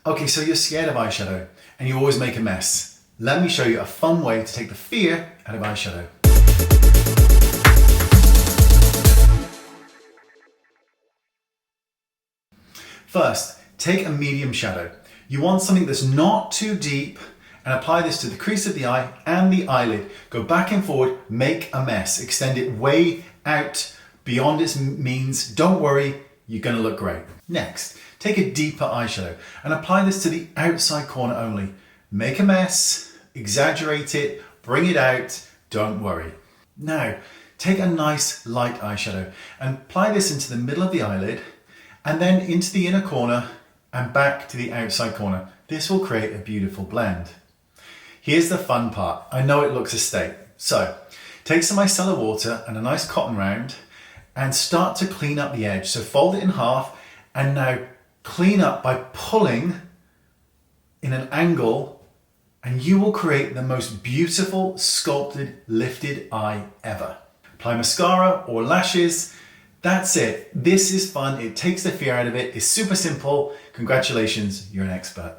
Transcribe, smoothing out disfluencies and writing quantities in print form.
Okay, so you're scared of eyeshadow and you always make a mess. Let me show you a fun way to take the fear out of eyeshadow. First, take a medium shadow. You want something that's not too deep, and apply this to the crease of the eye and the eyelid. Go back and forward, make a mess. Extend it way out beyond its means. Don't worry, you're gonna look great. Next, take a deeper eyeshadow and apply this to the outside corner only. Make a mess, exaggerate it, bring it out, don't worry. Now, take a nice light eyeshadow and apply this into the middle of the eyelid and then into the inner corner and back to the outside corner. This will create a beautiful blend. Here's the fun part. I know it looks a state. So, take some micellar water and a nice cotton round and start to clean up the edge. So fold it in half and now clean up by pulling in an angle, and you will create the most beautiful sculpted lifted eye ever. Apply mascara or lashes. That's it. This is fun. It takes the fear out of it. It's super simple. Congratulations, you're an expert.